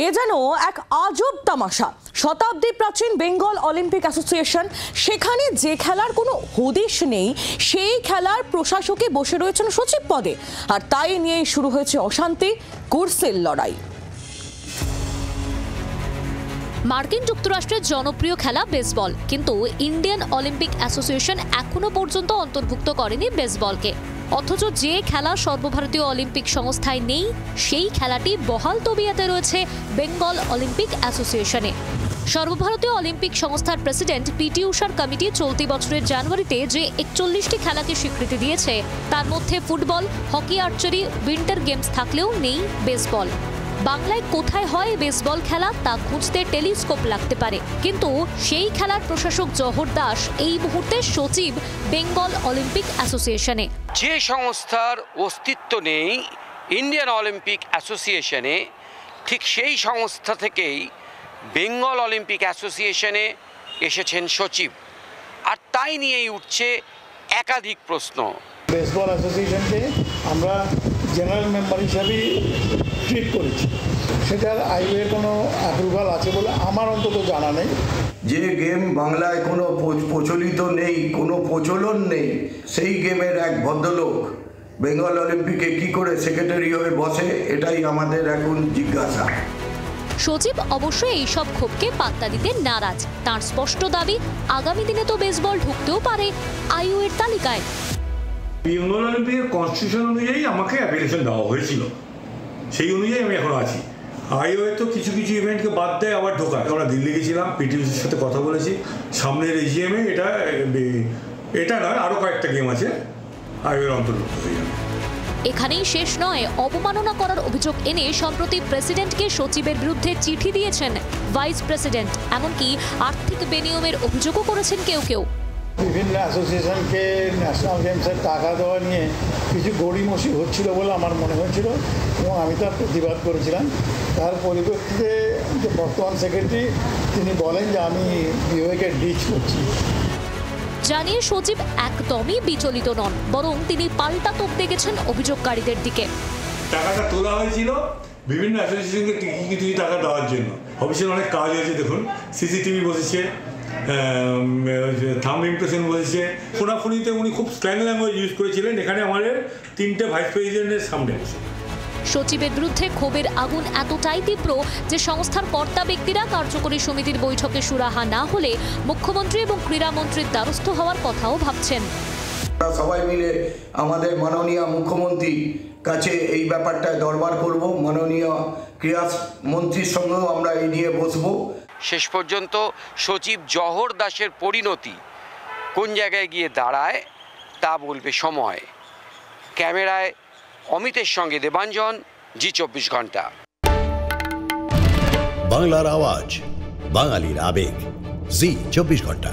এ যেন এক আজব তামাশা। শতাব্দী প্রাচীন বেঙ্গল অলিম্পিক অ্যাসোসিয়েশন, সেখানে যে খেলার কোনো হদিশ নেই সেই খেলার প্রশাসকে বসে রয়েছেন সচিব পদে, আর তাই নিয়েই শুরু হয়েছে অশান্তি, কুর্সির লড়াই। মার্কিন যুক্তরাষ্ট্রের জনপ্রিয় খেলা বেসবল, কিন্তু ইন্ডিয়ান অলিম্পিক অ্যাসোসিয়েশন এখনো পর্যন্ত অন্তর্ভুক্ত করেনি বেসবলকে। অথচ যে খেলা সর্বভারতীয় অলিম্পিক সংস্থায় নেই, সেই খেলাটি বহাল তবিয়াতে রয়েছে বেঙ্গল অলিম্পিক অ্যাসোসিয়েশনে। সর্বভারতীয় অলিম্পিক সংস্থার প্রেসিডেন্ট পিটি উষার কমিটি চলতি বছরের জানুয়ারিতে যে 41টি খেলাকে স্বীকৃতি দিয়েছে, তার মধ্যে football, hockey, archery, winter games থাকলেও নেই বেসবল। বাংলায় কোথায় হয় বেসবল খেলা তা খুঁজতে টেলিস্কোপ লাগতে পারে, কিন্তু সেই খেলার প্রশাসক জহর দাস এই মুহূর্তে সচিব বেঙ্গল অলিম্পিক অ্যাসোসিয়েশনে। যে সংস্থার অস্তিত্ব নেই ইন্ডিয়ান অলিম্পিক অ্যাসোসিয়েশনে, ঠিক সেই সংস্থা থেকেই বেঙ্গল অলিম্পিক অ্যাসোসিয়েশনে এসেছেন সচিব, আর তাই নিয়েই উঠছে একাধিক প্রশ্ন। বেসবল অ্যাসোসিয়েশনকে আমরা জেনারেল মেম্বার হিসাবেই ট্রিট করেছি, সেটার আইওএ কোনো অ্যাপ্রুভাল আছে বলে আমার অন্তত জানা নেই। যে গেম বাংলায় কোনো প্রচলিত নেই, কোনো প্রচলন নেই, সেই গেমের এক ভদ্রলোক বেঙ্গল অলিম্পিকে কি করে সেক্রেটারি হয়ে বসে, এটাই আমাদের এখন জিজ্ঞাসা। সচিব অবশ্যই এইসব ক্ষোভকে পাত্তা দিতে নারাজ। তার স্পষ্ট দাবি, আগামী দিনে তো বেসবল ঢুকতেও পারে আইওএর তালিকায়। বেঙ্গল অলিম্পিকের কনস্টিটিউশন অনুযায়ী আমাকে অ্যাপ্লিকেশন দেওয়া হয়েছিল, সেই অনুযায়ী আমি এখন আছি। আইওএ তো কিছু কিছু ইভেন্টকে বাদ দেয়, আবার ঢোকায়। আমরা দিল্লি গেছিলাম, পিটিউসির সাথে কথা বলেছি, সামনের এজিএমে এটা নয় আরও কয়েকটা গেম আছে আইওএর অন্তর্ভুক্ত হয়ে যাবে। এখানেই শেষ নয়, অবমাননা করার অভিযোগ এনে সম্প্রতি প্রেসিডেন্টকে সচিবের বিরুদ্ধে চিঠি দিয়েছেন ভাইস প্রেসিডেন্ট। এমনকি আর্থিক বেনিয়মের অভিযোগও করেছেন কেউ কেউ। বিভিন্ন অ্যাসোসিয়েশনকে ন্যাশনাল গেমসের টাকা দেওয়া নিয়ে কিছু গড়িমসি হচ্ছিল বলে আমার মনে হয়েছিল, এবং আমি তার প্রতিবাদ করেছিলাম। তার পরিপ্রেক্ষিতে যে বর্তমান সেক্রেটারি, তিনি বলেন যে আমি বিওএকে ডিচ করছি। জানিয়ে সচিব একদমই বিচলিত নন, বরং তিনি পাল্টা তোপ দেখেছেন অভিযোগকারীদের দিকে। টাকাটা তোলা হয়েছিল বিভিন্ন অ্যাসোসিয়েশনকে কিছু টাকা দেওয়ার জন্য। অফিসের অনেক কাজ হয়েছে, দেখুন সিসিটিভি বসেছে, থাম্ব ইমপ্রেশন বসেছে। ফোনাফোনিতে উনি খুব স্ল্যাং ল্যাঙ্গুয়েজ ইউজ করেছিলেন, এখানে আমাদের 3টে ভাইস প্রেসিডেন্টের সামনে বসে। সচিবের বিরুদ্ধে ক্ষোভের আগুন এতটাই তীব্র যে সংস্থার কর্তা ব্যক্তিরা কার্যকরী সমিতির বৈঠকে সুরাহা না হলে মুখ্যমন্ত্রী এবং ক্রীড়ামন্ত্রীর দ্বারস্থ হওয়ার কথাও ভাবছেন। সবাই মিলে আমাদের মাননীয় মুখ্যমন্ত্রীর কাছে এই ব্যাপারটায় দরবার করব, মাননীয় ক্রীড়া মন্ত্রীর সঙ্গেও আমরা এই নিয়ে বসবো। শেষ পর্যন্ত সচিব জহর দাসের পরিণতি কোন জায়গায় গিয়ে দাঁড়ায় তা বলবে সময়। ক্যামেরায় অমিতের সঙ্গে দেবাঞ্জন, জি24 ঘন্টা। বাংলার আওয়াজ, বাঙালির আবেগ, জি24 ঘন্টা।